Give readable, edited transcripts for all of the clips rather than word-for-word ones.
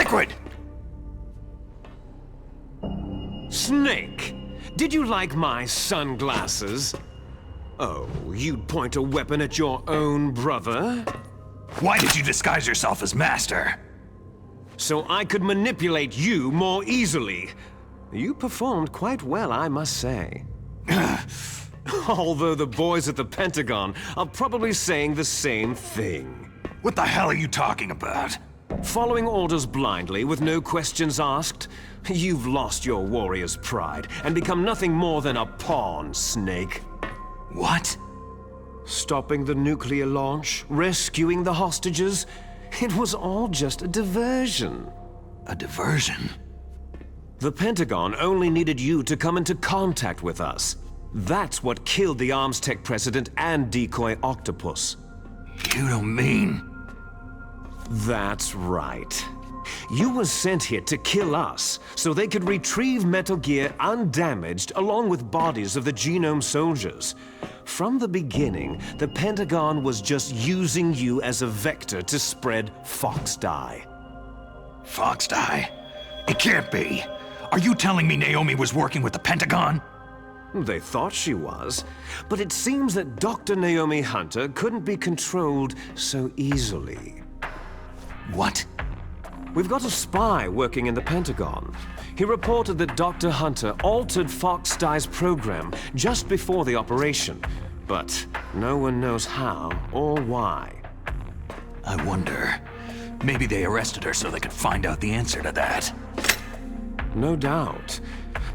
liquid! Snake, did you like my sunglasses? Oh, you'd point a weapon at your own brother? Why did you disguise yourself as Master? So I could manipulate you more easily. You performed quite well, I must say. Although the boys at the Pentagon are probably saying the same thing. What the hell are you talking about? Following orders blindly with no questions asked, you've lost your warrior's pride and become nothing more than a pawn, Snake. What? Stopping the nuclear launch, rescuing the hostages, it was all just a diversion. A diversion? The Pentagon only needed you to come into contact with us. That's what killed the Arms Tech president and decoy octopus. You don't mean... That's right. You were sent here to kill us, so they could retrieve Metal Gear undamaged along with bodies of the Genome soldiers. From the beginning, the Pentagon was just using you as a vector to spread Fox Dye. Fox Dye? It can't be! Are you telling me Naomi was working with the Pentagon? They thought she was, but it seems that Dr. Naomi Hunter couldn't be controlled so easily. What? We've got a spy working in the Pentagon. He reported that Dr. Hunter altered Fox Dye's program just before the operation, but no one knows how or why. I wonder, maybe they arrested her so they could find out the answer to that. No doubt.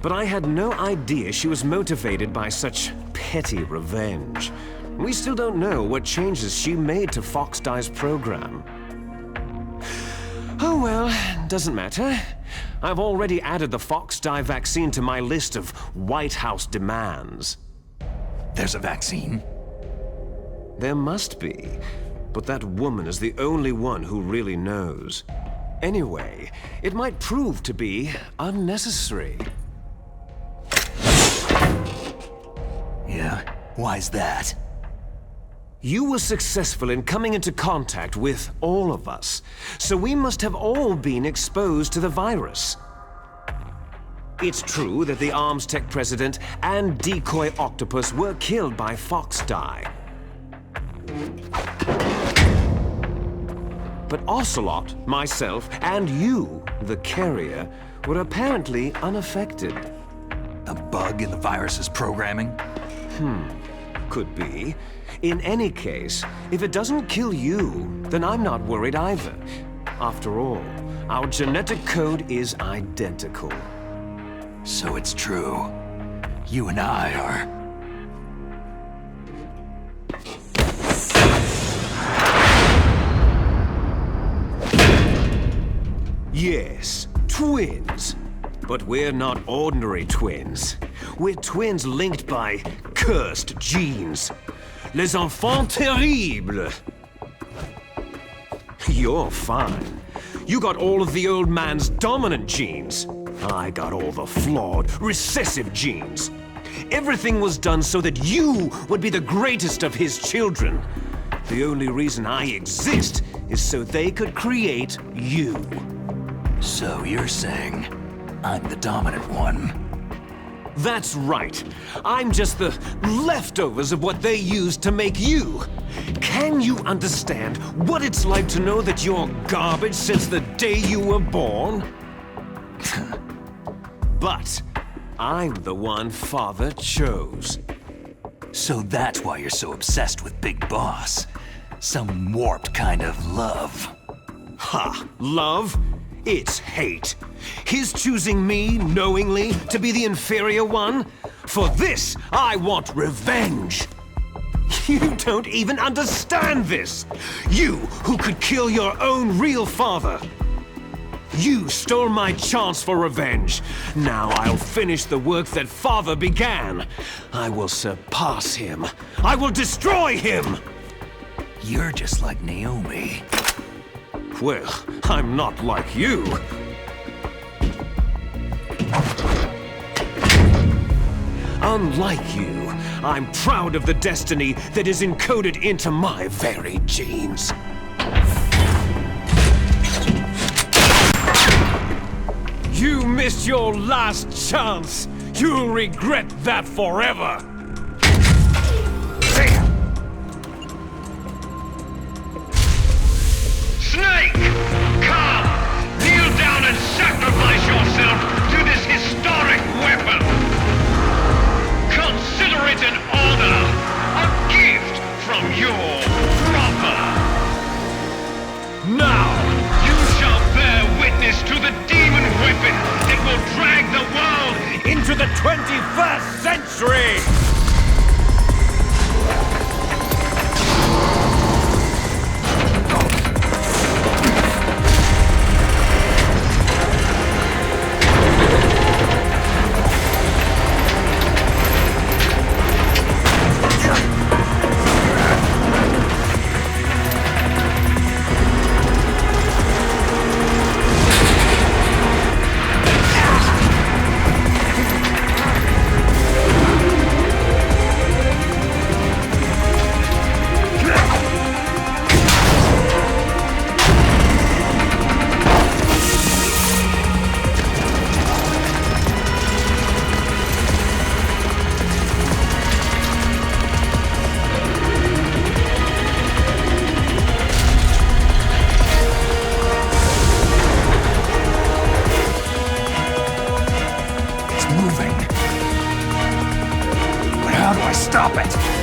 But I had no idea she was motivated by such petty revenge. We still don't know what changes she made to Fox Dye's program. Oh well, doesn't matter. I've already added the Fox Dye vaccine to my list of White House demands. There's a vaccine? There must be, but that woman is the only one who really knows. Anyway, it might prove to be unnecessary. Yeah? Why's that? You were successful in coming into contact with all of us, so we must have all been exposed to the virus. It's true that the Arms Tech president and decoy octopus were killed by Fox Dye. But Ocelot, myself, and you, the carrier, were apparently unaffected. A bug in the virus's programming? Could be. In any case, if it doesn't kill you, then I'm not worried either. After all, our genetic code is identical. So it's true. You and I are... Yes, twins. But we're not ordinary twins. We're twins linked by cursed genes. Les enfants terribles. You're fine. You got all of the old man's dominant genes. I got all the flawed, recessive genes. Everything was done so that you would be the greatest of his children. The only reason I exist is so they could create you. So you're saying I'm the dominant one? That's right. I'm just the leftovers of what they used to make you. Can you understand what it's like to know that you're garbage since the day you were born? But I'm the one Father chose. So that's why you're so obsessed with Big Boss. Some warped kind of love. Ha! Love? It's hate. His choosing me, knowingly, to be the inferior one? For this, I want revenge. You don't even understand this. You, who could kill your own real father. You stole my chance for revenge. Now I'll finish the work that Father began. I will surpass him. I will destroy him. You're just like Naomi. Well, I'm not like you. Unlike you, I'm proud of the destiny that is encoded into my very genes. missed your last chance. You'll regret that forever. Snake! Come! Kneel down and sacrifice yourself to this historic weapon! Consider it an honor! A gift from your brother! Now! You shall bear witness to the demon weapon that will drag the world Into the 21st century! Stop it!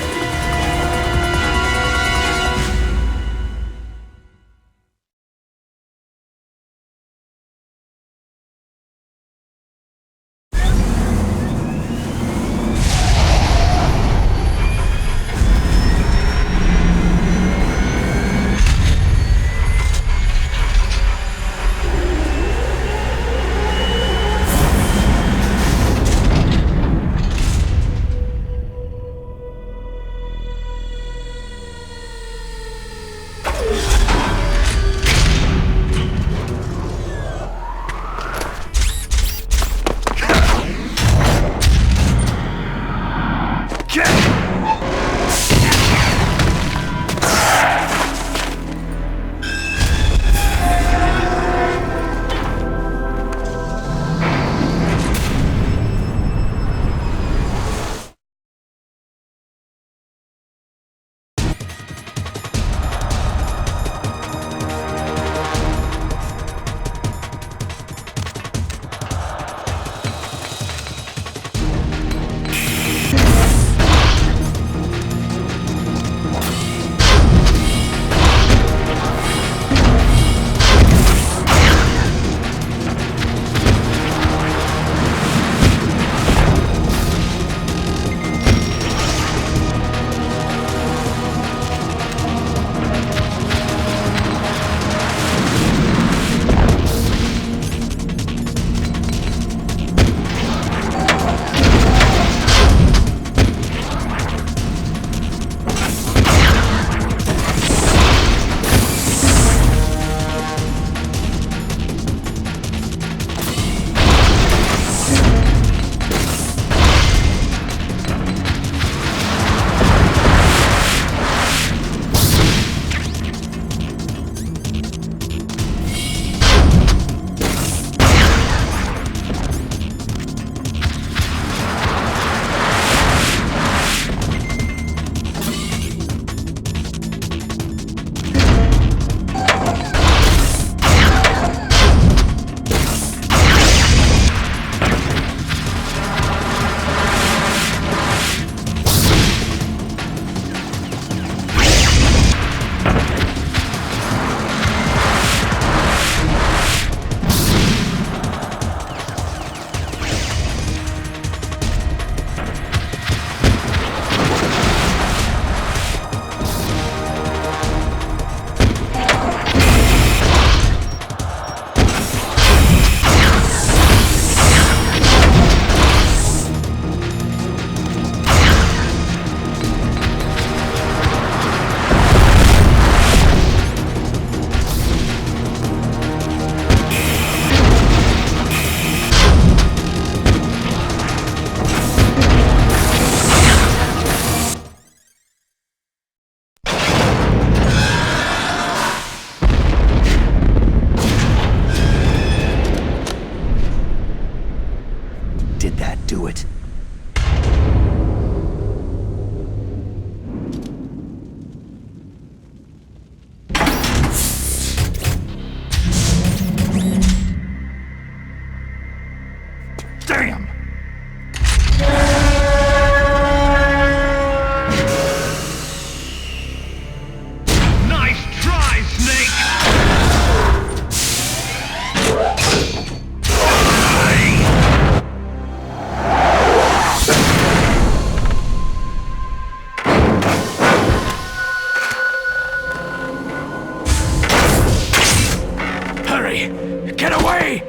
Get away!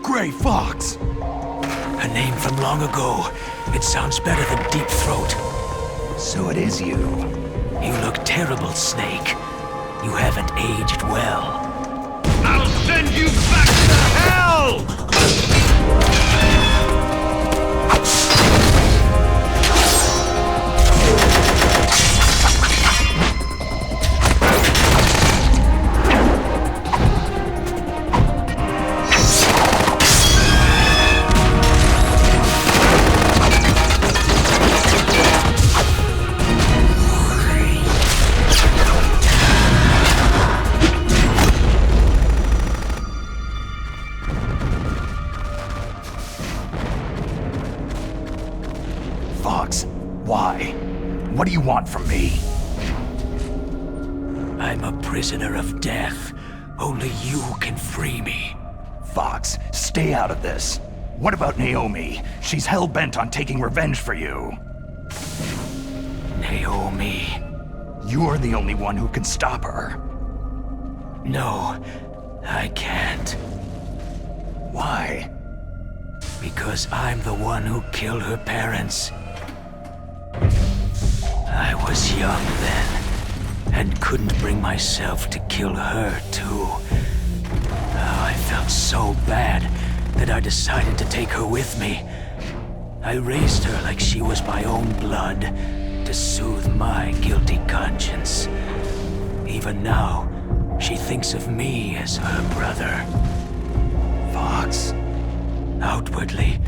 Gray Fox! A name from long ago. It sounds better than Deep Throat. So it is you. You look terrible, Snake. You haven't aged well. I'll send you back to hell! Fox, why? What do you want from me? I'm a prisoner of death. Only you can free me. Fox, stay out of this. What about Naomi? She's hell-bent on taking revenge for you. Naomi. You're the only one who can stop her. No, I can't. Why? Because I'm the one who killed her parents. I was young then, and couldn't bring myself to kill her too. Oh, I felt so bad that I decided to take her with me. I raised her like she was my own blood, to soothe my guilty conscience. Even now, she thinks of me as her brother. Fox. Outwardly,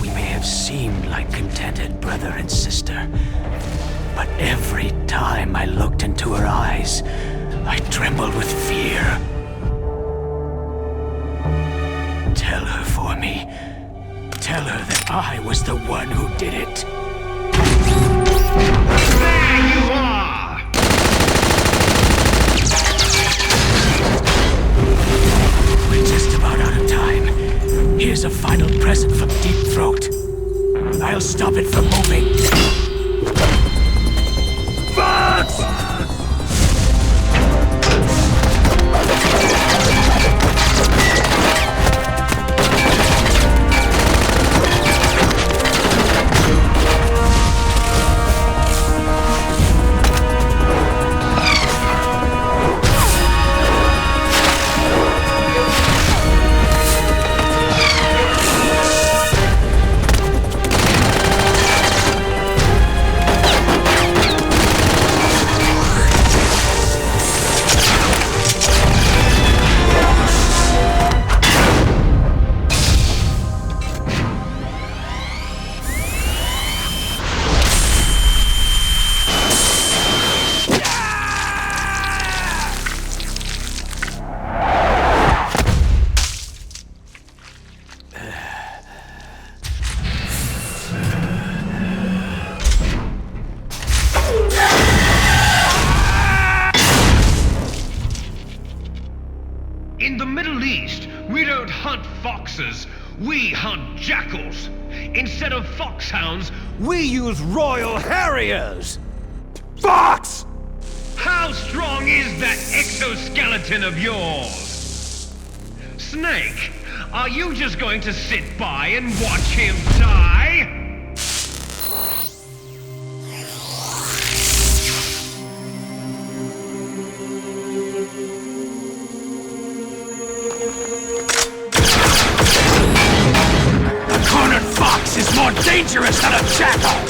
we may have seemed like contented brother and sister. But every time I looked into her eyes, I trembled with fear. Tell her for me. Tell her that I was the one who did it. There you are! We're just about out of time. Here's a final present from Deep Throat. I'll stop it from moving. Fox! In the Middle East, we don't hunt foxes, we hunt jackals. Instead of foxhounds, We use Royal Harriers! Fox! how strong is that exoskeleton of yours? Snake, are you just going to sit by and watch him die? A cornered fox is more dangerous than a jackal!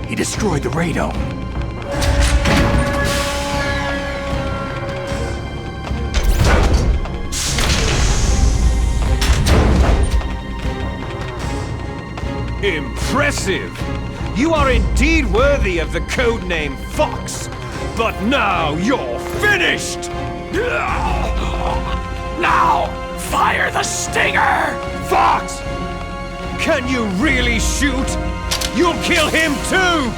He destroyed the radome. Impressive! You are indeed worthy of the codename Fox, but now you're finished! Now, fire the stinger! Fox! Can you really shoot? You'll kill him too!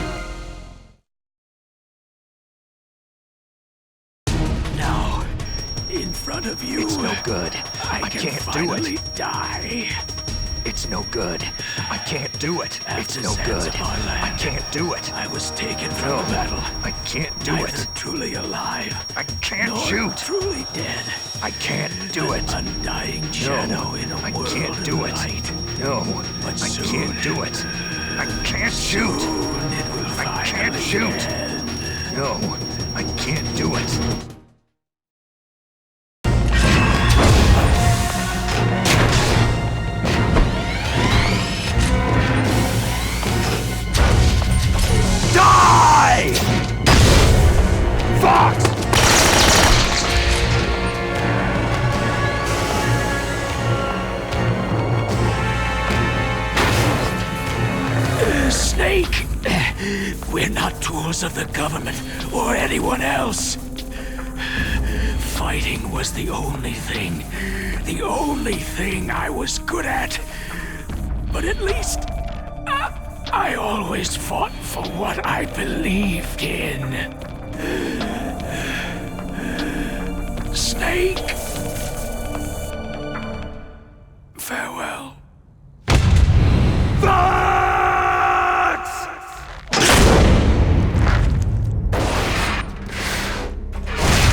front of you. It's no good. I can't finally do it. Die. It's no good. I can't do it. It's After no good. Zanzibar I land, can't do it. I was taken from No, the battle. I can't do Neither it. truly alive, I can't nor shoot. truly dead. I can't do it. Undying shadow in a I world can't do of it. light. No, But I soon, can't do it. I can't shoot. Soon it will I can't finally shoot. end. No, I can't do it. Die! Fuck! Snake! We're not tools of the government or anyone else. Fighting was the only thing I was good at. But at least, I always fought for what I believed in. Snake! Farewell.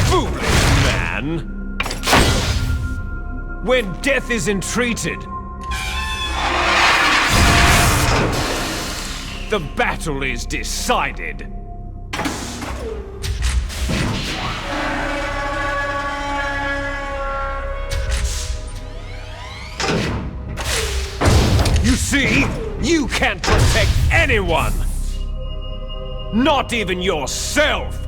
Foolish man! When death is entreated, the battle is decided. You see, you can't protect anyone! Not even yourself!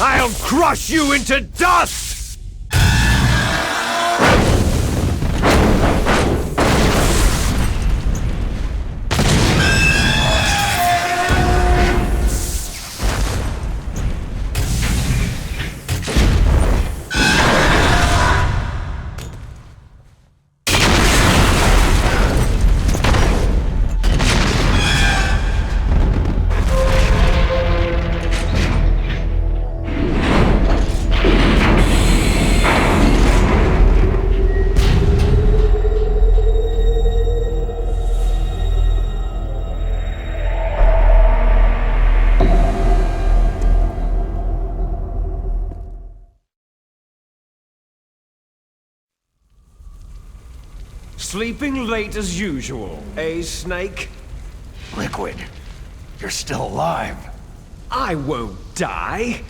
I'll crush you into dust! Sleeping late as usual, eh, Snake? Liquid, you're still alive. I won't die,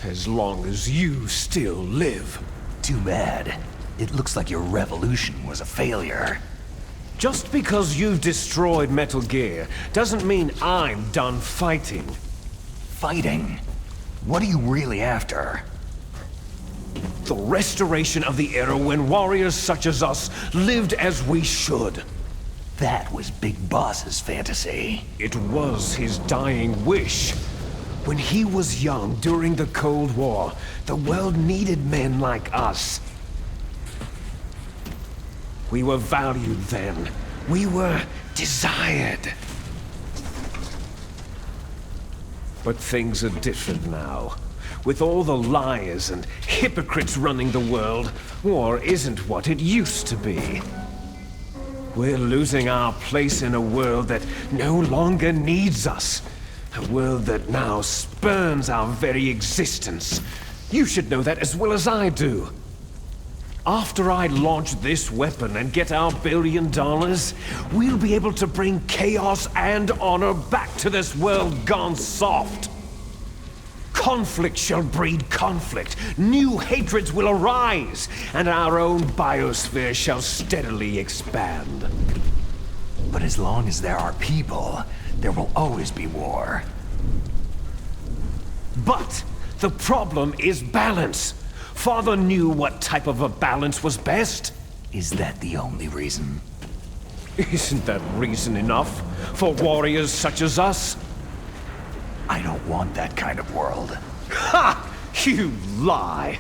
as long as you still live. Too bad. It looks like your revolution was a failure. Just because you've destroyed Metal Gear doesn't mean I'm done fighting. Fighting? What are you really after? The restoration of the era when warriors such as us lived as we should. That was Big Boss's fantasy. It was his dying wish. When he was young during the Cold War, the world needed men like us. We were valued then. We were desired. But things are different now. With all the liars and hypocrites running the world, war isn't what it used to be. We're losing our place in a world that no longer needs us. A world that now spurns our very existence. You should know that as well as I do. After I launch this weapon and get our $1 billion, we'll be able to bring chaos and honor back to this world gone soft. Conflict shall breed conflict, new hatreds will arise, and our own biosphere shall steadily expand. But as long as there are people, there will always be war. But the problem is balance. Father knew what type of a balance was best. Is that the only reason? Isn't that reason enough for warriors such as us? I don't want that kind of world. Ha! You lie!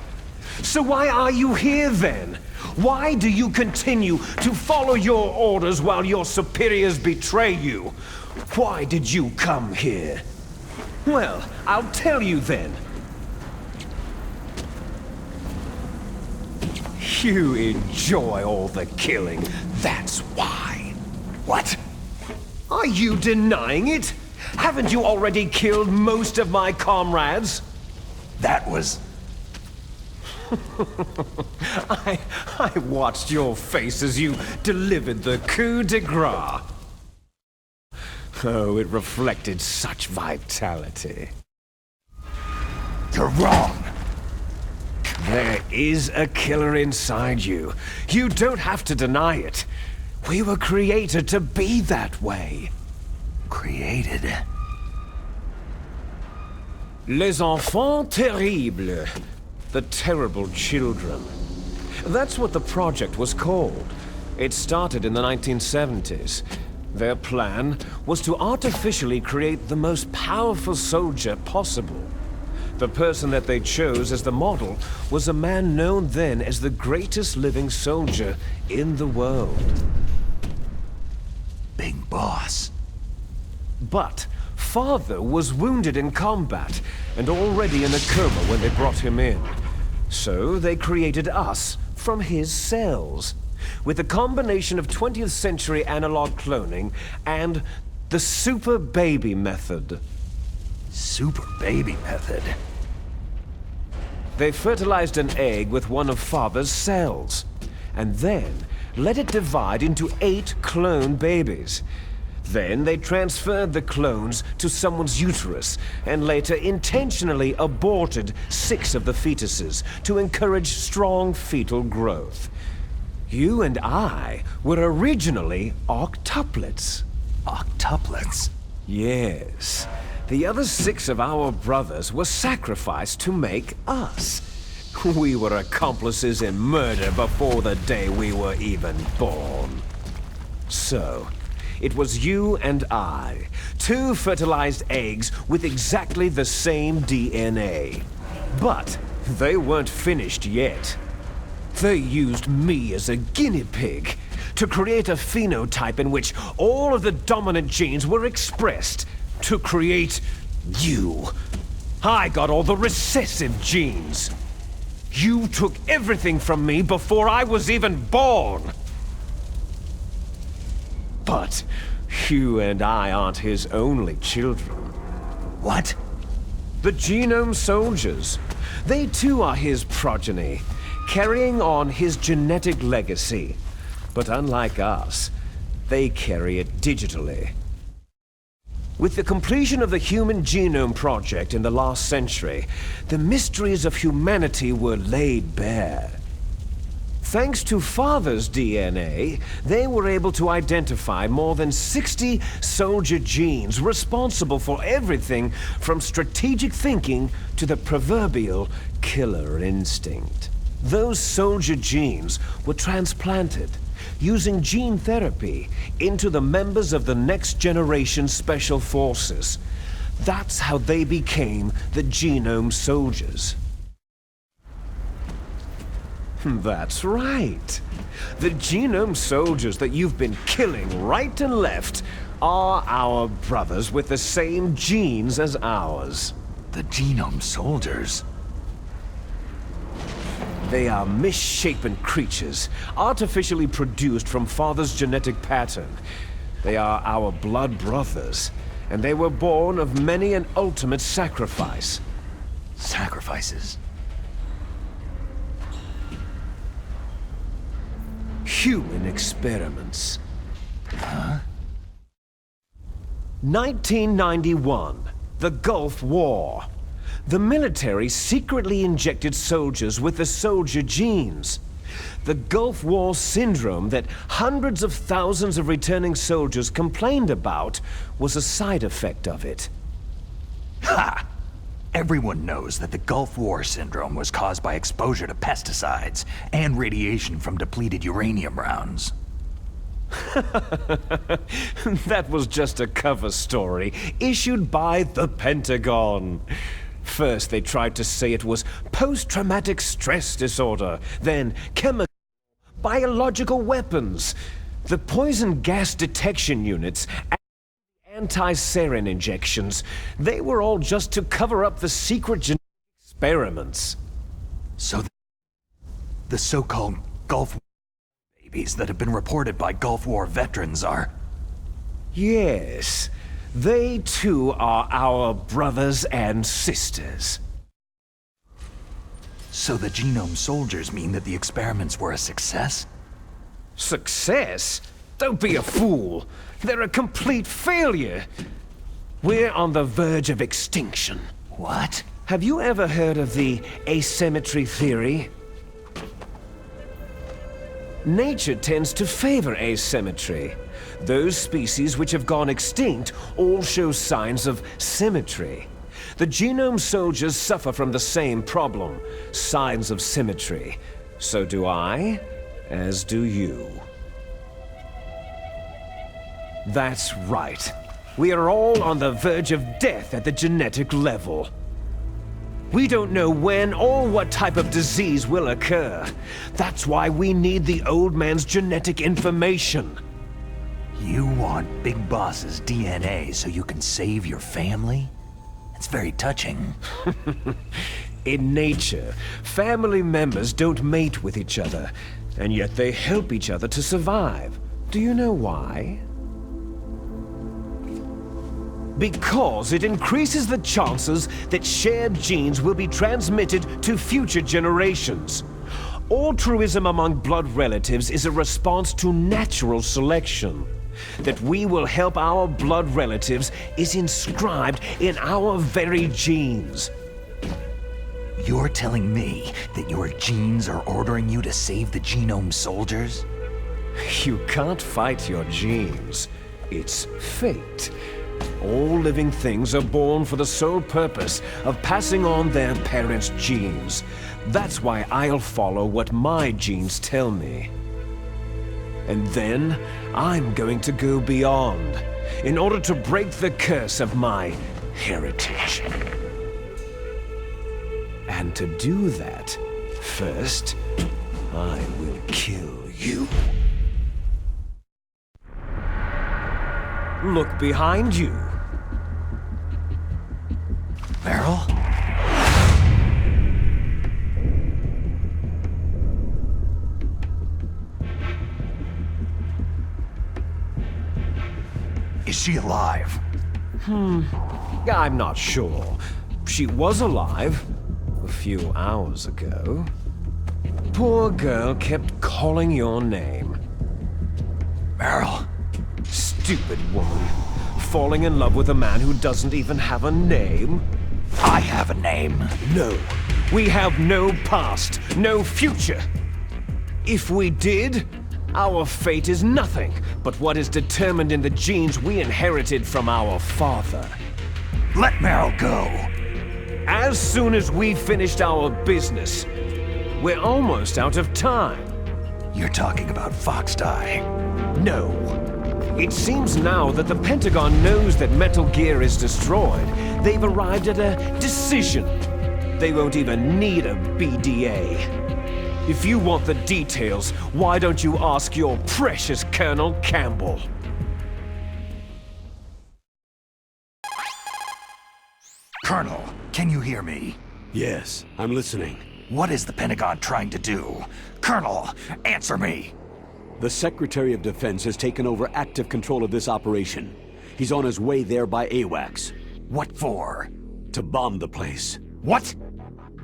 So why are you here then? Why do you continue to follow your orders while your superiors betray you? Why did you come here? Well, I'll tell you then. You enjoy all the killing, that's why. What? Are you denying it? Haven't you already killed most of my comrades? That was... I watched your face as you delivered the coup de grace. Oh, it reflected such vitality. You're wrong! There is a killer inside you. You don't have to deny it. We were created to be that way. Created? Les enfants terribles. The terrible children. That's what the project was called. It started in the 1970s. Their plan was to artificially create the most powerful soldier possible. The person that they chose as the model was a man known then as the greatest living soldier in the world. Big Boss. But Father was wounded in combat and already in a coma when they brought him in. So they created us from his cells, with a combination of 20th century analog cloning and the super baby method. Super baby method? They fertilized an egg with one of Father's cells, and then let it divide into 8 clone babies. Then they transferred the clones to someone's uterus, and later intentionally aborted 6 of the fetuses to encourage strong fetal growth. You and I were originally octuplets. Octuplets? Yes. The other 6 of our brothers were sacrificed to make us. We were accomplices in murder before the day we were even born. So, it was you and I, 2 fertilized eggs with exactly the same DNA. But they weren't finished yet. They used me as a guinea pig to create a phenotype in which all of the dominant genes were expressed to create you. I got all the recessive genes. You took everything from me before I was even born. But you and I aren't his only children. What? The genome soldiers. They too are his progeny, carrying on his genetic legacy. But unlike us, they carry it digitally. With the completion of the Human Genome Project in the last century, the mysteries of humanity were laid bare. Thanks to Father's DNA, they were able to identify more than 60 soldier genes responsible for everything from strategic thinking to the proverbial killer instinct. Those soldier genes were transplanted using gene therapy into the members of the next generation special forces. That's how they became the genome soldiers. That's right. The genome soldiers that you've been killing right and left are our brothers with the same genes as ours. The genome soldiers? They are misshapen creatures, artificially produced from Father's genetic pattern. They are our blood brothers, and they were born of many an ultimate sacrifice. Sacrifices? Human experiments. Huh? 1991, the Gulf War. The military secretly injected soldiers with the soldier genes. The Gulf War syndrome that hundreds of thousands of returning soldiers complained about was a side effect of it. Ha! Everyone knows that the Gulf War syndrome was caused by exposure to pesticides and radiation from depleted uranium rounds. That was just a cover story issued by the Pentagon. First, they tried to say it was post-traumatic stress disorder, then chemical, biological weapons. The poison gas detection units, anti-sarin injections, they were all just to cover up the secret genetic experiments. So the so-called Gulf War babies that have been reported by Gulf War veterans are... Yes. They too are our brothers and sisters. So the genome soldiers mean that the experiments were a success? Success? Don't be a fool. They're a complete failure. We're on the verge of extinction. What? Have you ever heard of the asymmetry theory? Nature tends to favor asymmetry. Those species which have gone extinct all show signs of symmetry. The genome soldiers suffer from the same problem, signs of symmetry. So do I, as do you. That's right. We are all on the verge of death at the genetic level. We don't know when or what type of disease will occur. That's why we need the old man's genetic information. You want Big Boss's DNA so you can save your family? It's very touching. In nature, family members don't mate with each other, and yet they help each other to survive. Do you know why? Because it increases the chances that shared genes will be transmitted to future generations. Altruism among blood relatives is a response to natural selection. That we will help our blood relatives is inscribed in our very genes. You're telling me that your genes are ordering you to save the genome soldiers? You can't fight your genes. It's fate. All living things are born for the sole purpose of passing on their parents' genes. That's why I'll follow what my genes tell me. And then, I'm going to go beyond, in order to break the curse of my heritage. And to do that, first, I will kill you. Look behind you. Meryl? Is she alive? I'm not sure. She was alive a few hours ago. Poor girl kept calling your name. Meryl? Stupid woman. Falling in love with a man who doesn't even have a name? I have a name. No. We have no past, no future. If we did, our fate is nothing but what is determined in the genes we inherited from our father. Let Meryl go. As soon as we finished our business, we're almost out of time. You're talking about Fox Die. No. It seems now that the Pentagon knows that Metal Gear is destroyed. They've arrived at a decision. They won't even need a BDA. If you want the details, why don't you ask your precious Colonel Campbell? Colonel, can you hear me? Yes, I'm listening. What is the Pentagon trying to do? Colonel, answer me! The Secretary of Defense has taken over active control of this operation. He's on his way there by AWACS. What for? To bomb the place. What?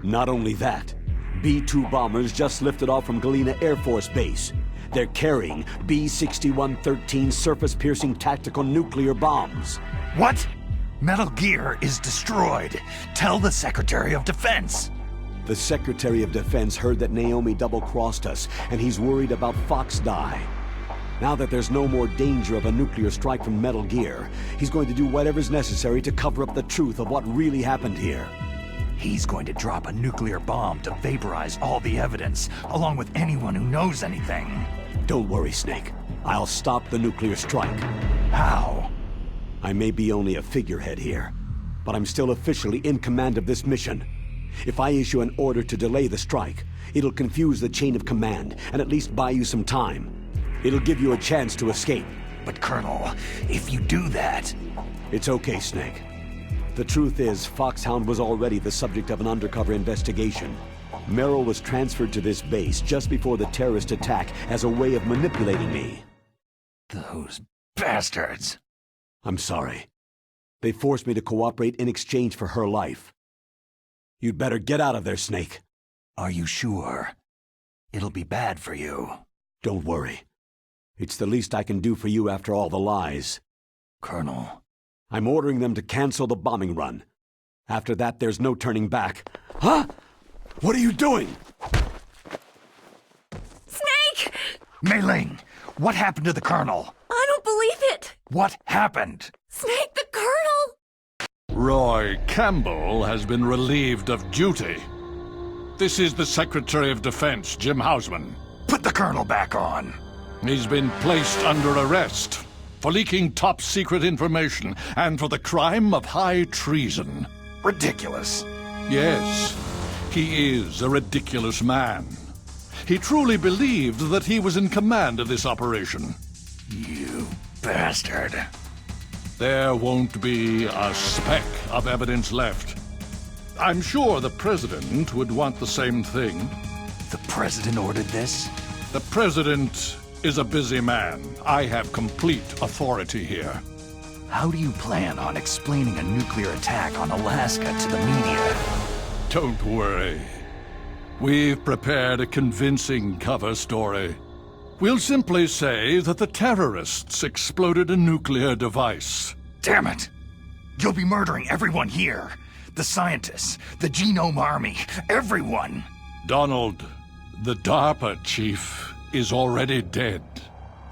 Not only that, B-2 bombers just lifted off from Galena Air Force Base. They're carrying B-6113 surface-piercing tactical nuclear bombs. What? Metal Gear is destroyed. Tell the Secretary of Defense. The Secretary of Defense heard that Naomi double-crossed us, and he's worried about Fox Die. Now that there's no more danger of a nuclear strike from Metal Gear, he's going to do whatever's necessary to cover up the truth of what really happened here. He's going to drop a nuclear bomb to vaporize all the evidence, along with anyone who knows anything. Don't worry, Snake. I'll stop the nuclear strike. How? I may be only a figurehead here, but I'm still officially in command of this mission. If I issue an order to delay the strike, it'll confuse the chain of command and at least buy you some time. It'll give you a chance to escape. But Colonel, if you do that... It's okay, Snake. The truth is, Foxhound was already the subject of an undercover investigation. Merrill was transferred to this base just before the terrorist attack as a way of manipulating me. Those bastards. I'm sorry. They forced me to cooperate in exchange for her life. You'd better get out of there, Snake. Are you sure? It'll be bad for you. Don't worry. It's the least I can do for you after all the lies. Colonel. I'm ordering them to cancel the bombing run. After that, there's no turning back. Huh? What are you doing? Snake! Mei Ling, what happened to the Colonel? I don't believe it! What happened? Snake, the Colonel! Roy Campbell has been relieved of duty. This is the Secretary of Defense, Jim Hausman. Put the Colonel back on. He's been placed under arrest for leaking top-secret information and for the crime of high treason. Ridiculous. Yes, he is a ridiculous man. He truly believed that he was in command of this operation. You bastard. There won't be a speck of evidence left. I'm sure the President would want the same thing. The President ordered this? The President is a busy man. I have complete authority here. How do you plan on explaining a nuclear attack on Alaska to the media? Don't worry. We've prepared a convincing cover story. We'll simply say that the terrorists exploded a nuclear device. Damn it! You'll be murdering everyone here. The scientists, the Genome Army, everyone. Donald, the DARPA chief, is already dead.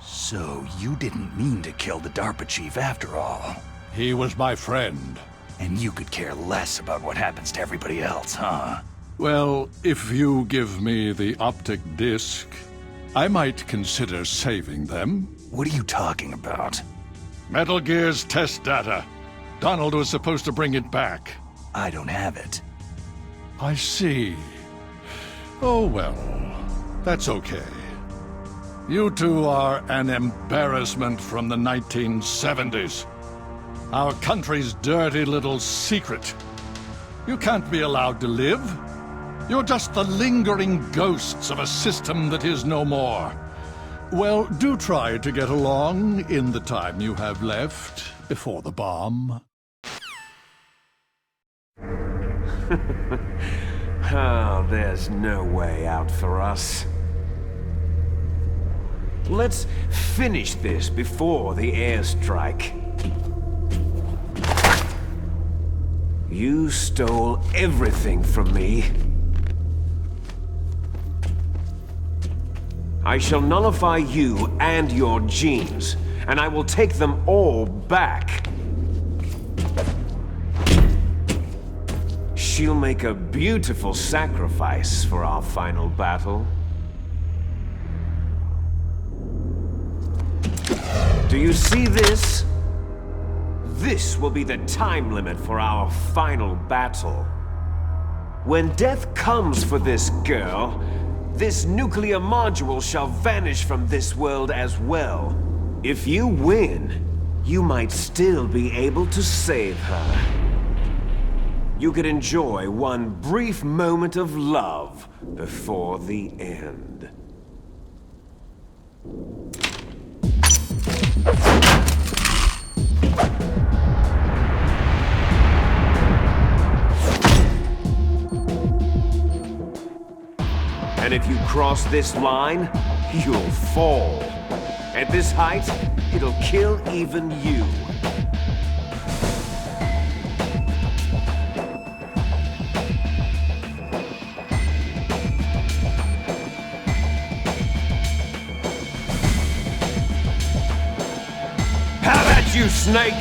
So you didn't mean to kill the DARPA chief after all. He was my friend. And you could care less about what happens to everybody else, huh? Well, if you give me the optic disc, I might consider saving them. What are you talking about? Metal Gear's test data. Donald was supposed to bring it back. I don't have it. I see. Oh well, that's okay. You two are an embarrassment from the 1970s. Our country's dirty little secret. You can't be allowed to live. You're just the lingering ghosts of a system that is no more. Well, do try to get along in the time you have left before the bomb. Oh, there's no way out for us. Let's finish this before the airstrike. You stole everything from me. I shall nullify you and your genes, and I will take them all back. she'll make a beautiful sacrifice for our final battle. Do you see this? This will be the time limit for our final battle. When death comes for this girl, this nuclear module shall vanish from this world as well. If you win, you might still be able to save her. You could enjoy one brief moment of love before the end. And if you cross this line, you'll fall. At this height, it'll kill even you. How about you, Snake?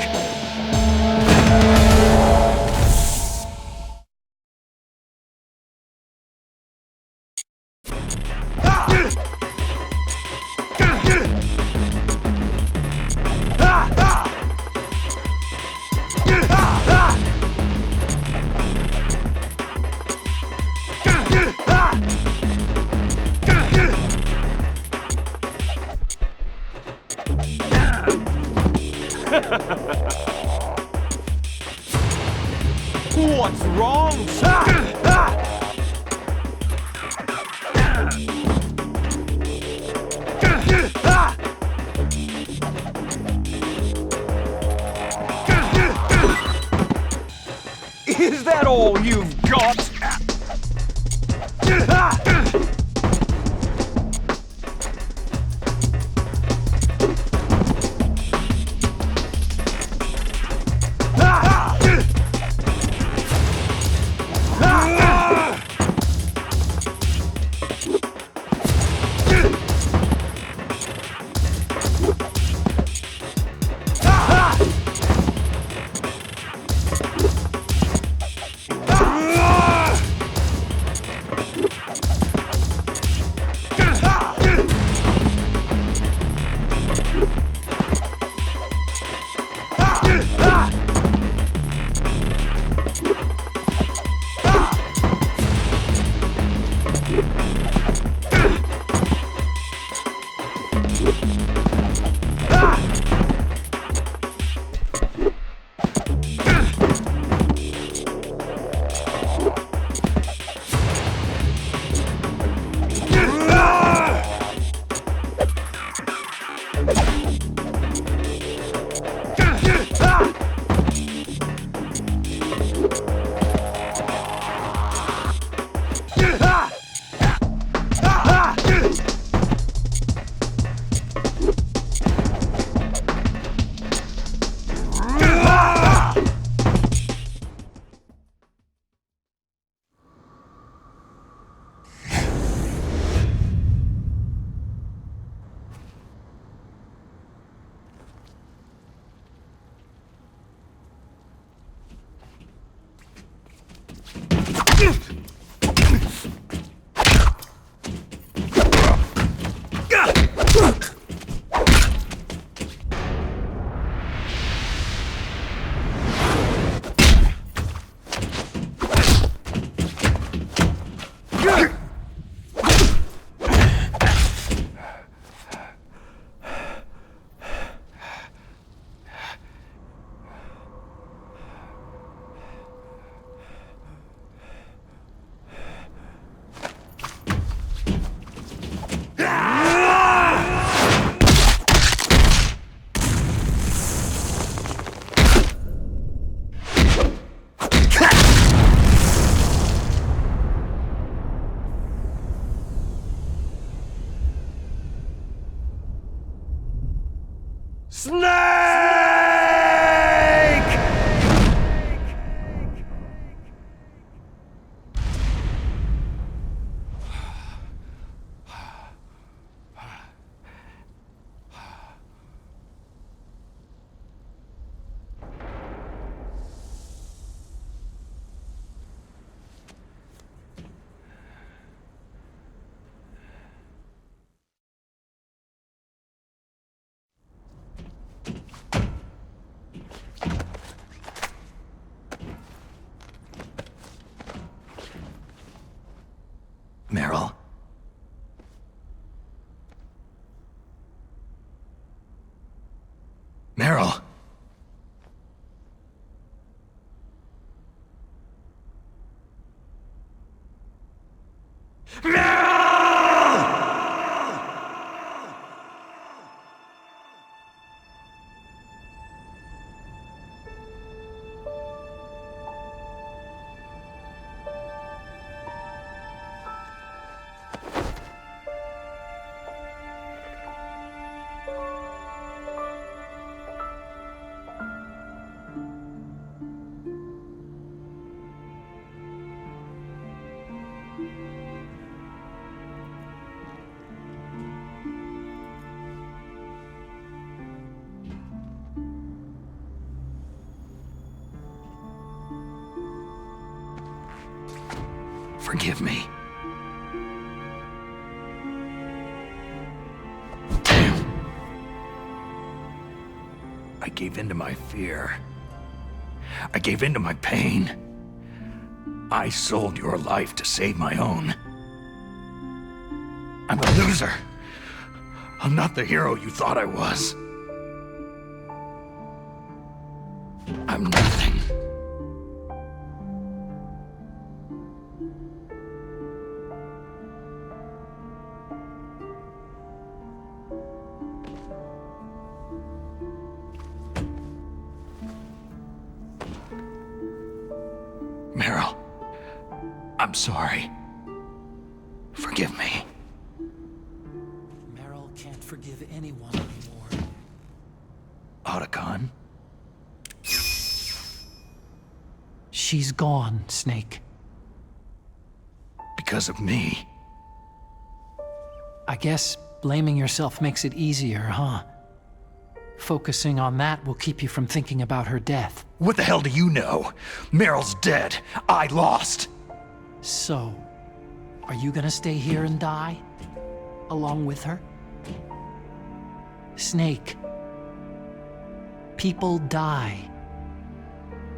What's wrong? Is that all you've got? Meryl. Meryl. Forgive me. Damn. I gave in to my fear. I gave in to my pain. I sold your life to save my own. I'm a loser. I'm not the hero you thought I was. I'm nothing. Meryl, I'm sorry. Forgive me. Meryl can't forgive anyone anymore. Otacon? She's gone, Snake. Because of me. I guess blaming yourself makes it easier, huh? Focusing on that will keep you from thinking about her death. What the hell do you know? Meryl's dead. I lost. So, are you gonna stay here and die? Along with her? Snake. People die.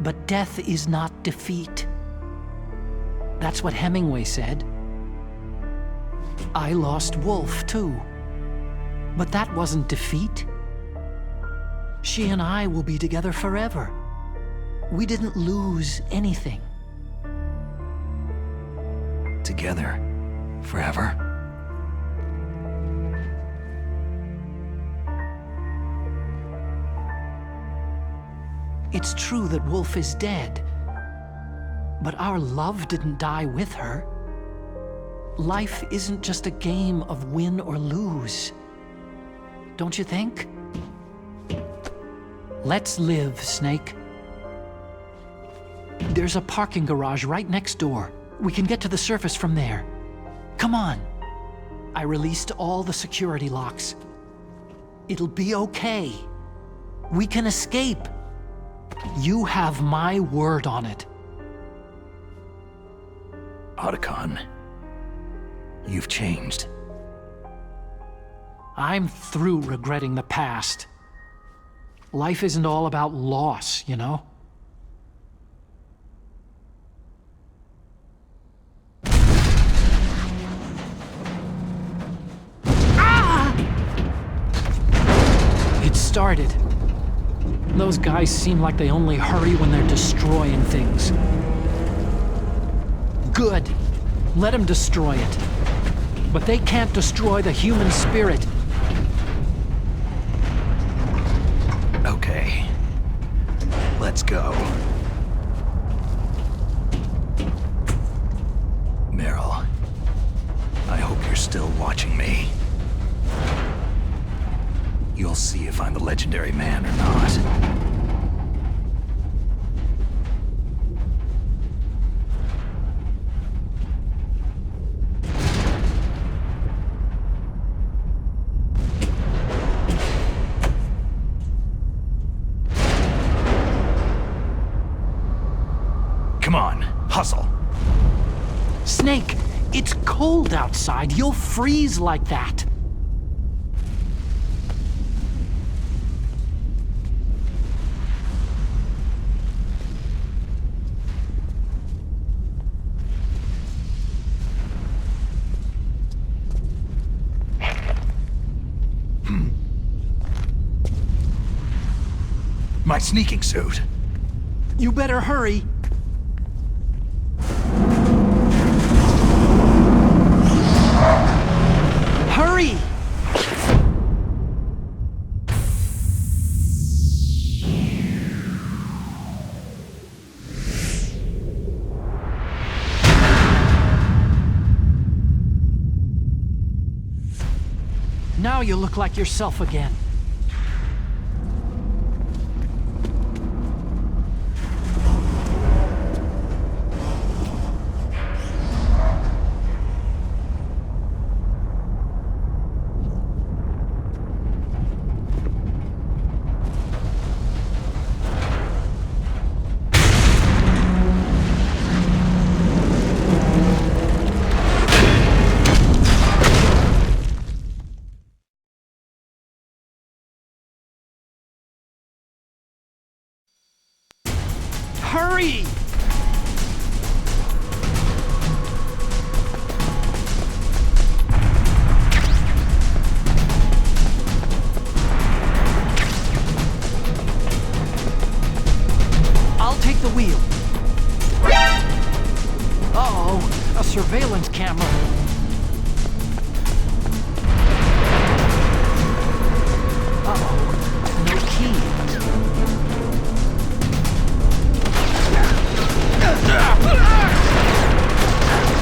But death is not defeat. That's what Hemingway said. I lost Wolf, too. But that wasn't defeat. She and I will be together forever. We didn't lose anything. Together. Forever. It's true that Wolf is dead. But our love didn't die with her. Life isn't just a game of win or lose. Don't you think? Let's live, Snake. There's a parking garage right next door. We can get to the surface from there. Come on. I released all the security locks. It'll be okay. We can escape. You have my word on it. Otacon, you've changed. I'm through regretting the past. Life isn't all about loss, you know? Ah! It started. Those guys seem like they only hurry when they're destroying things. Good. Let them destroy it. But they can't destroy the human spirit. Okay. Let's go. Meryl, I hope you're still watching me. You'll see if I'm the legendary man or not. Come on, hustle. Snake, it's cold outside. You'll freeze like that. my sneaking suit. You better hurry. Hurry! Now you look like yourself again. Hurry! I'll take the wheel. Uh-oh, a surveillance camera. Uh-oh, no key.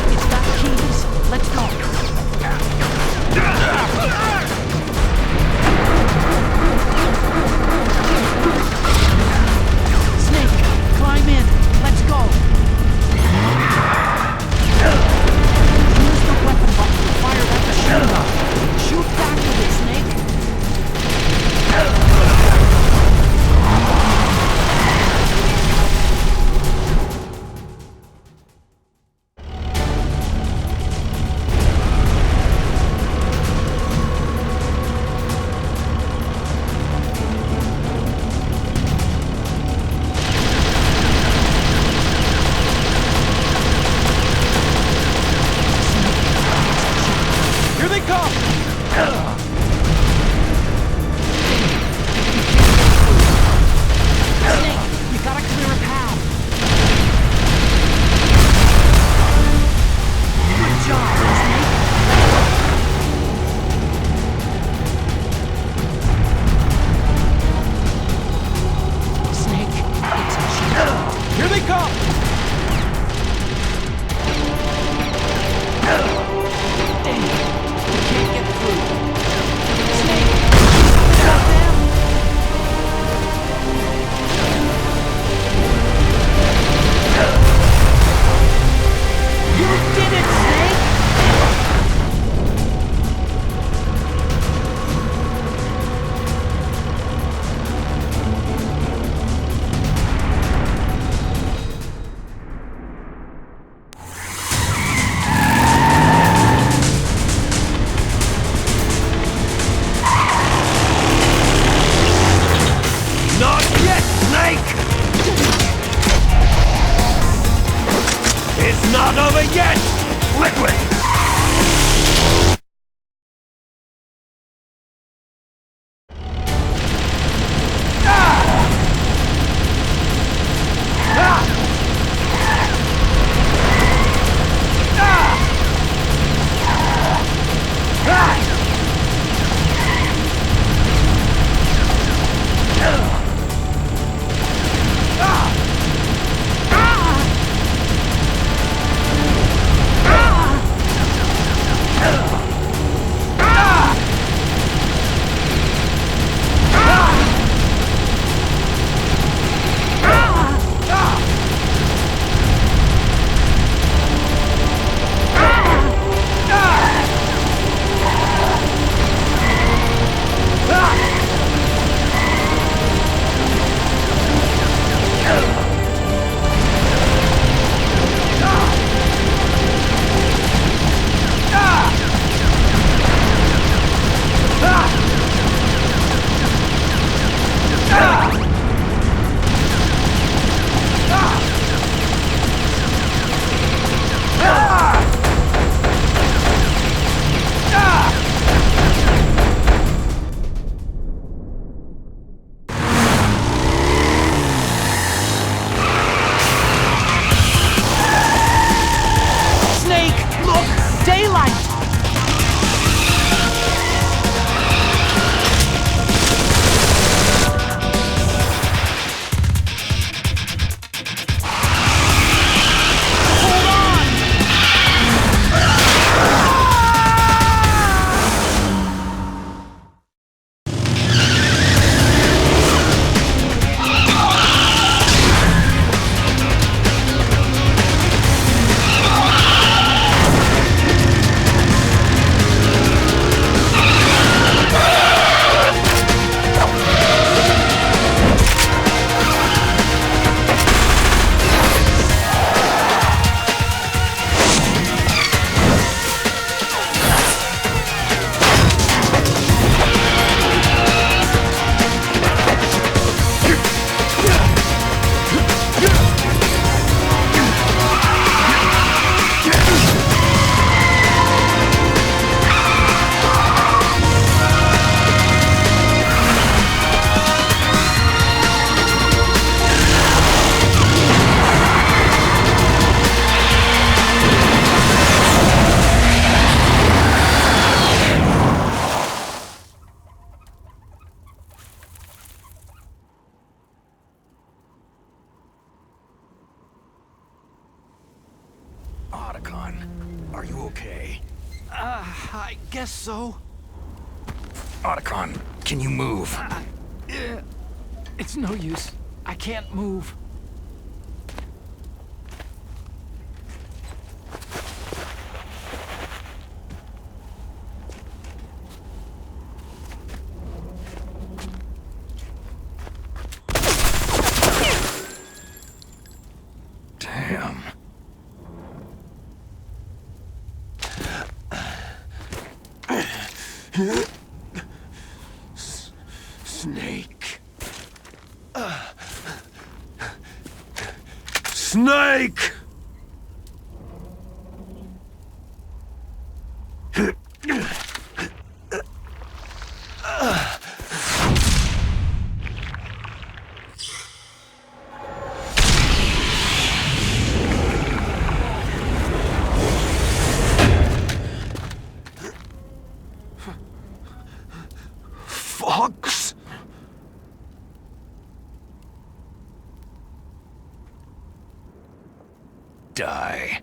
It's got keys. Let's go. Snake, climb in. Let's go. Use the weapon button to fire that machine gun. Shoot back with it, Snake. Here they come! Snake, you gotta clear a path. Good job, Snake. Snake, it's a Here they come! Dang it. Can't get through. Snake! Get out there! You did it, Snake! Not yet, Snake! It's not over yet! Liquid! Otacon, are you okay? I guess so. Otacon, can you move? It's no use. I can't move. Damn. Snake. Snake! Fox? Die.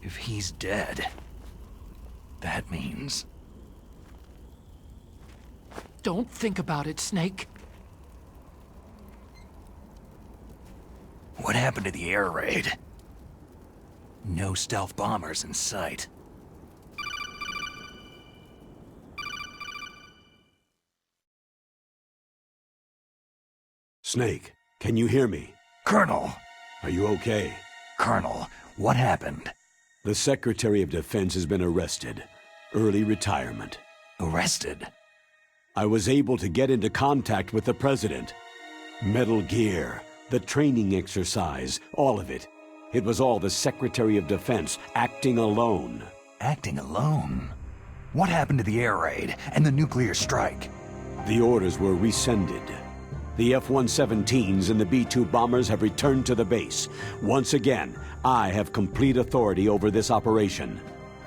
If he's dead, that means... Don't think about it, Snake. What happened to the air raid? No stealth bombers in sight. Snake, can you hear me? Colonel! Are you okay? Colonel, what happened? The Secretary of Defense has been arrested. Early retirement. Arrested? I was able to get into contact with the President. Metal Gear, the training exercise, all of it. It was all the Secretary of Defense acting alone. Acting alone? What happened to the air raid and the nuclear strike? The orders were rescinded. The F-117s and the B-2 bombers have returned to the base. Once again, I have complete authority over this operation.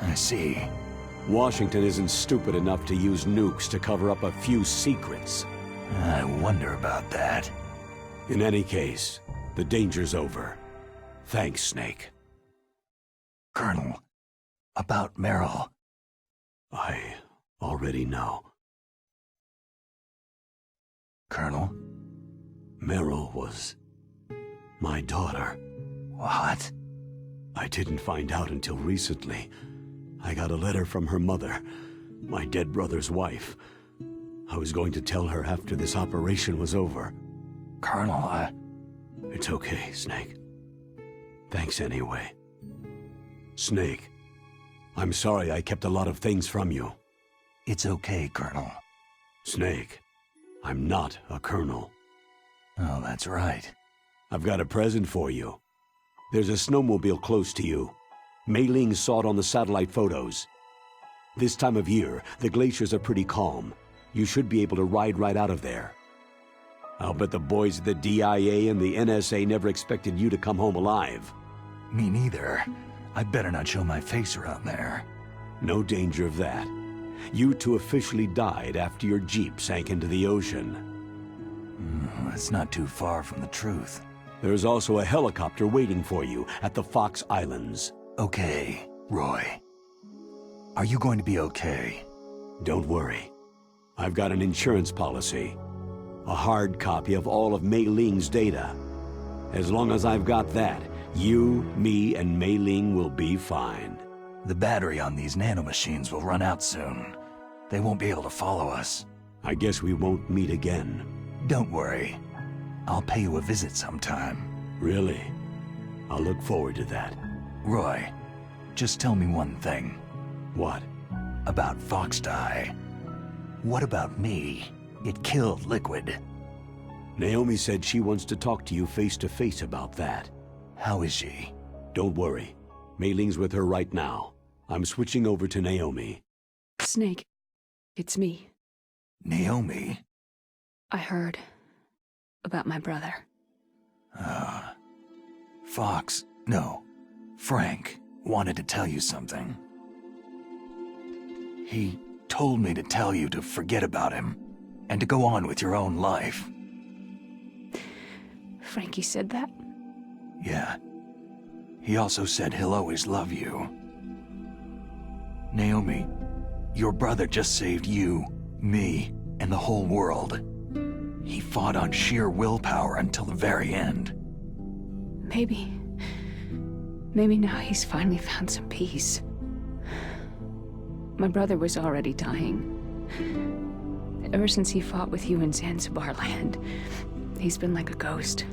I see. Washington isn't stupid enough to use nukes to cover up a few secrets. I wonder about that. In any case, the danger's over. Thanks, Snake. Colonel, about Meryl. I already know. Colonel? Meryl was my daughter. What? I didn't find out until recently. I got a letter from her mother, my dead brother's wife. I was going to tell her after this operation was over. Colonel, It's okay, Snake. Thanks anyway. Snake, I'm sorry I kept a lot of things from you. It's okay, Colonel. Snake, I'm not a colonel. Oh, that's right. I've got a present for you. There's a snowmobile close to you. Mei Ling saw it on the satellite photos. This time of year, the glaciers are pretty calm. You should be able to ride right out of there. I'll bet the boys at the DIA and the NSA never expected you to come home alive. Me neither. I'd better not show my face around there. No danger of that. You two officially died after your Jeep sank into the ocean. It's not too far from the truth. There's also a helicopter waiting for you at the Fox Islands. Okay, Roy. Are you going to be okay? Don't worry. I've got an insurance policy. A hard copy of all of Mei Ling's data. As long as I've got that, You, me, and Mei Ling will be fine. The battery on these nanomachines will run out soon. They won't be able to follow us. I guess we won't meet again. Don't worry. I'll pay you a visit sometime. Really? I'll look forward to that. Roy, just tell me one thing. What? About Foxdie. What about me? It killed Liquid. Naomi said she wants to talk to you face to face about that. How is she? Don't worry. Mei Ling's with her right now. I'm switching over to Naomi. Snake, it's me. Naomi? I heard about my brother. Frank wanted to tell you something. He told me to tell you to forget about him and to go on with your own life. Frankie said that? Yeah. He also said he'll always love you. Naomi, your brother just saved you, me, and the whole world. He fought on sheer willpower until the very end. Maybe now he's finally found some peace. My brother was already dying. Ever since he fought with you in Zanzibar land, he's been like a ghost.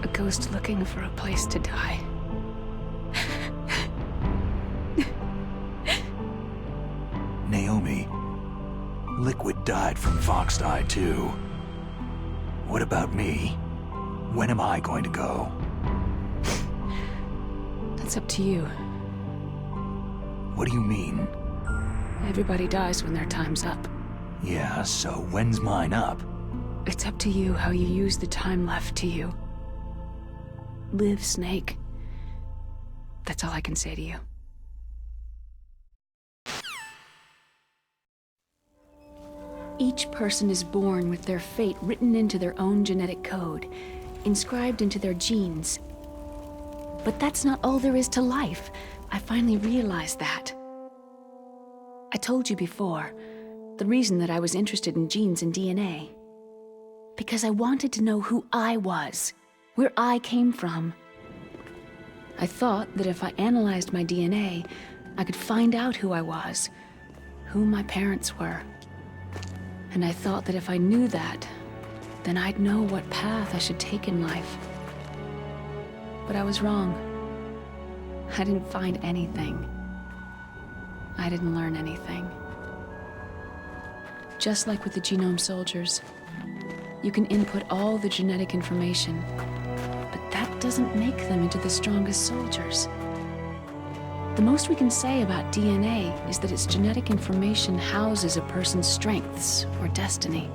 A ghost looking for a place to die. Naomi, Liquid died from Foxdie too. What about me? When am I going to go? That's up to you. What do you mean? Everybody dies when their time's up. Yeah, so when's mine up? It's up to you how you use the time left to you. Live, Snake. That's all I can say to you. Each person is born with their fate written into their own genetic code, inscribed into their genes. But that's not all there is to life. I finally realized that. I told you before, the reason that I was interested in genes and DNA. Because I wanted to know who I was, where I came from. I thought that if I analyzed my DNA, I could find out who I was, who my parents were. And I thought that if I knew that, then I'd know what path I should take in life. But I was wrong. I didn't find anything. I didn't learn anything. Just like with the genome soldiers, you can input all the genetic information, but that doesn't make them into the strongest soldiers. The most we can say about DNA is that its genetic information houses a person's strengths or destiny.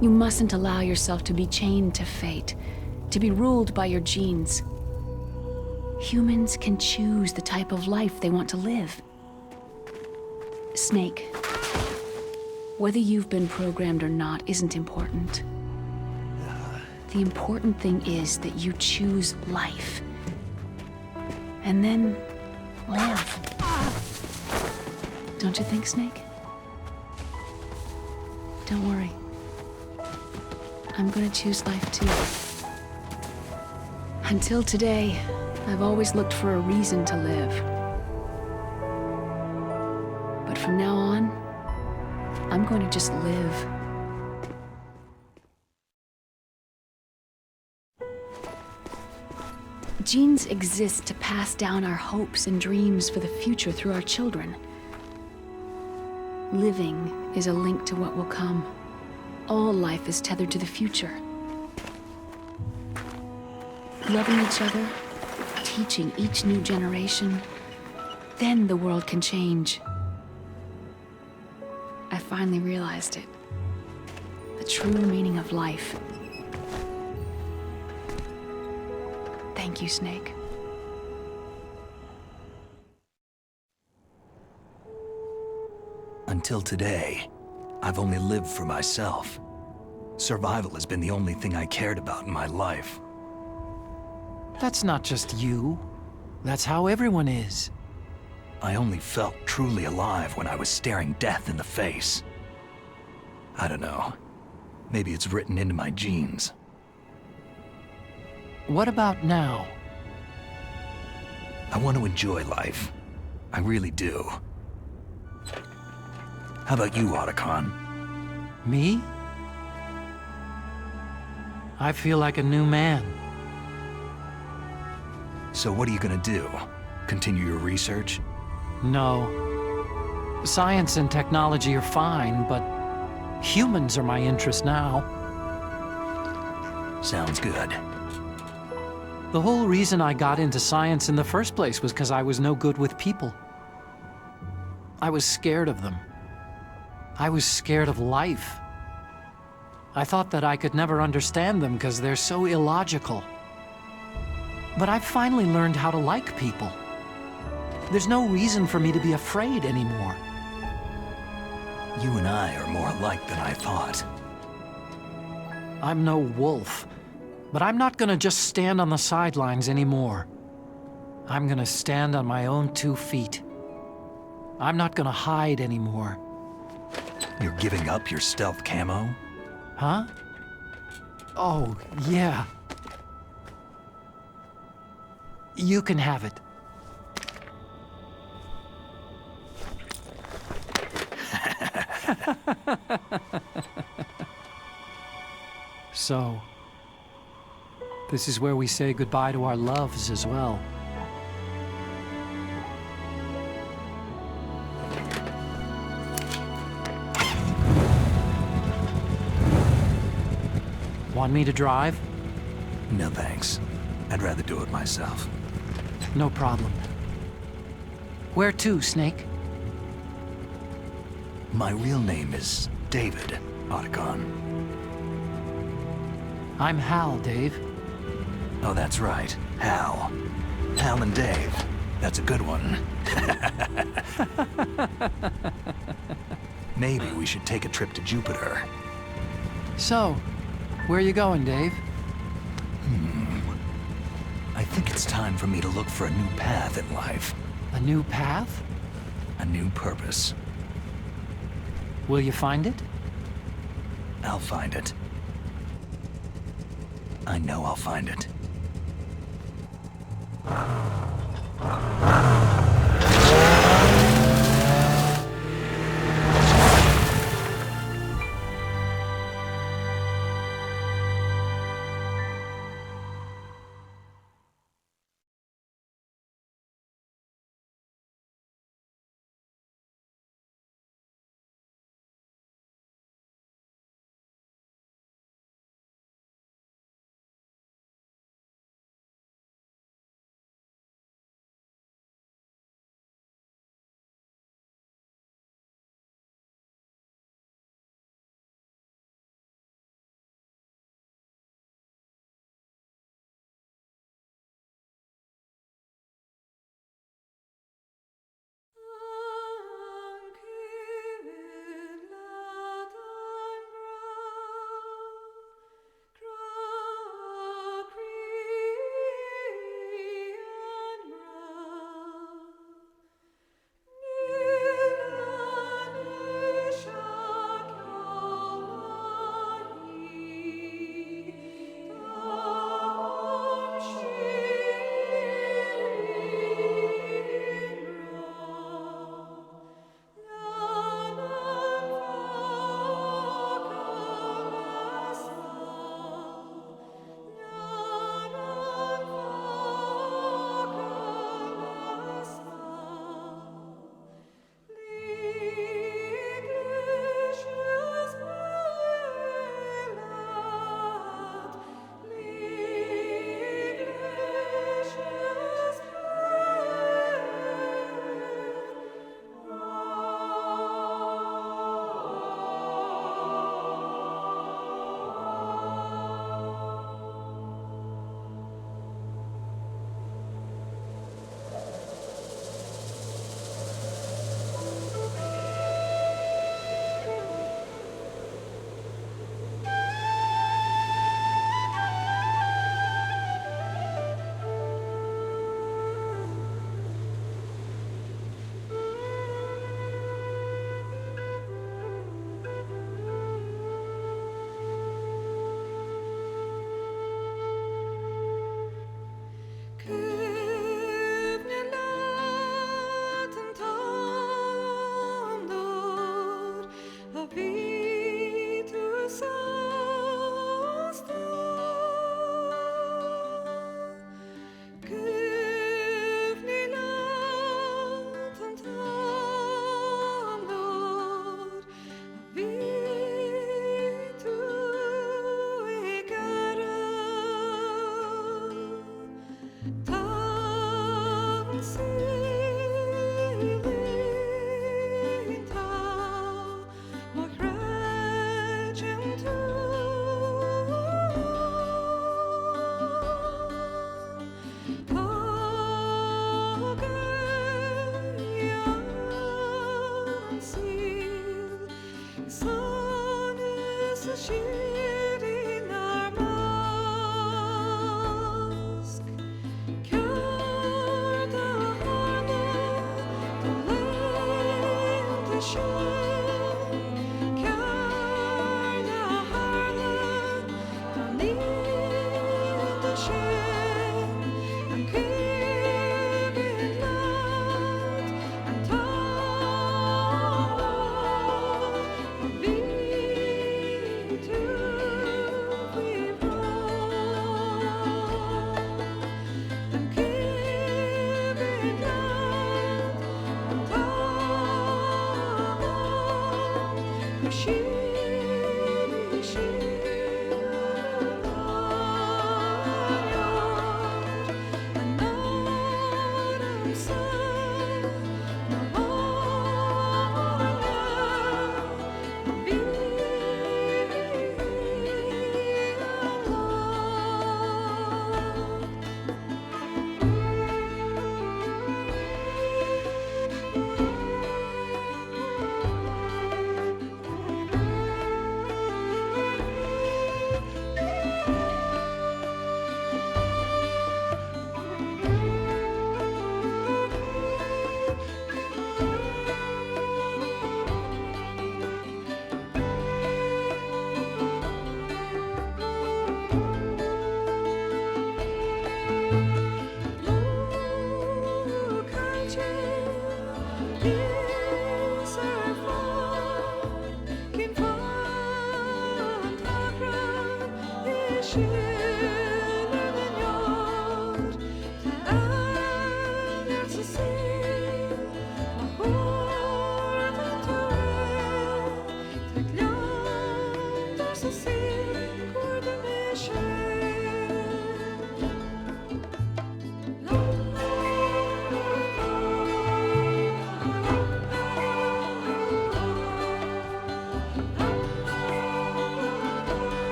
You mustn't allow yourself to be chained to fate, to be ruled by your genes. Humans can choose the type of life they want to live. Snake, whether you've been programmed or not isn't important. The important thing is that you choose life. And then live. Don't you think, Snake? Don't worry. I'm gonna choose life too. Until today, I've always looked for a reason to live. But from now on, I'm going to just live. Genes exist to pass down our hopes and dreams for the future through our children. Living is a link to what will come. All life is tethered to the future. Loving each other, teaching each new generation, then the world can change. I finally realized it. The true meaning of life. Thank you, Snake. Until today, I've only lived for myself. Survival has been the only thing I cared about in my life. That's not just you. That's how everyone is. I only felt truly alive when I was staring death in the face. I don't know. Maybe it's written into my genes. What about now? I want to enjoy life. I really do. How about you, Otacon? Me? I feel like a new man. So what are you gonna do? Continue your research? No. Science and technology are fine, but humans are my interest now. Sounds good. The whole reason I got into science in the first place was because I was no good with people. I was scared of them. I was scared of life. I thought that I could never understand them because they're so illogical. But I've finally learned how to like people. There's no reason for me to be afraid anymore. You and I are more alike than I thought. I'm no wolf, but I'm not gonna just stand on the sidelines anymore. I'm gonna stand on my own 2 feet. I'm not gonna hide anymore. You're giving up your stealth camo? Huh? Oh, yeah. You can have it. So, this is where we say goodbye to our loves as well. Want me to drive? No thanks. I'd rather do it myself. No problem. Where to, Snake? My real name is David, Otacon. I'm Hal, Dave. Oh, that's right. Hal. Hal and Dave. That's a good one. Maybe we should take a trip to Jupiter. So, where you going, Dave? I think it's time for me to look for a new path in life. A new path? A new purpose. Will you find it? I'll find it. I know I'll find it.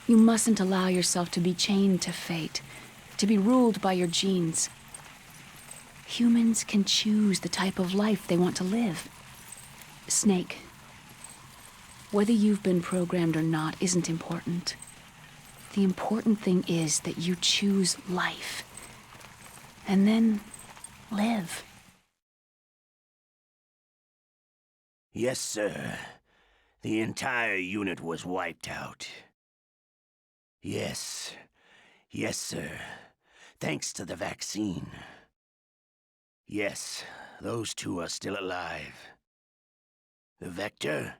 You mustn't allow yourself to be chained to fate, to be ruled by your genes. Humans can choose the type of life they want to live. Snake, whether you've been programmed or not isn't important. The important thing is that you choose life. And then live. Yes, sir. The entire unit was wiped out. Yes. Yes, sir. Thanks to the vaccine. Yes, those two are still alive. The vector?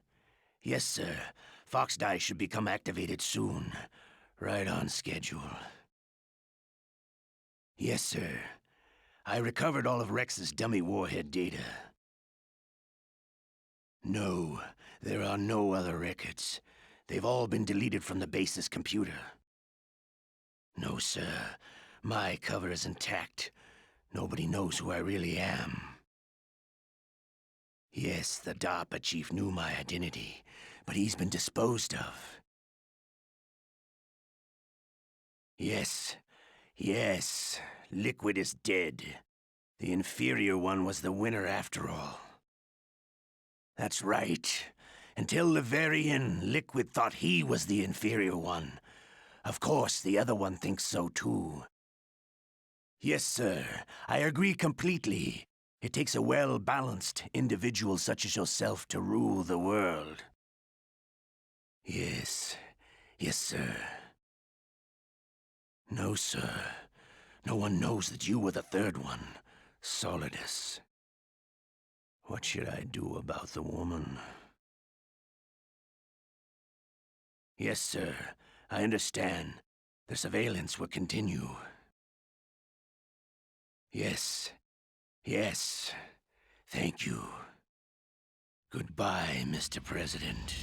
Yes, sir. Foxdie should become activated soon. Right on schedule. Yes, sir. I recovered all of Rex's dummy warhead data. No, there are no other records. They've all been deleted from the base's computer. No, sir. My cover is intact. Nobody knows who I really am. Yes, the DARPA chief knew my identity, but he's been disposed of. Yes, yes, Liquid is dead. The inferior one was the winner after all. That's right. Until the very end, Liquid thought he was the inferior one. Of course, the other one thinks so too. Yes, sir, I agree completely. It takes a well-balanced individual such as yourself to rule the world. Yes, yes, sir. No, sir. No one knows that you were the third one, Solidus. What should I do about the woman? Yes, sir. I understand. The surveillance will continue. Yes. Yes. Thank you. Goodbye, Mr. President.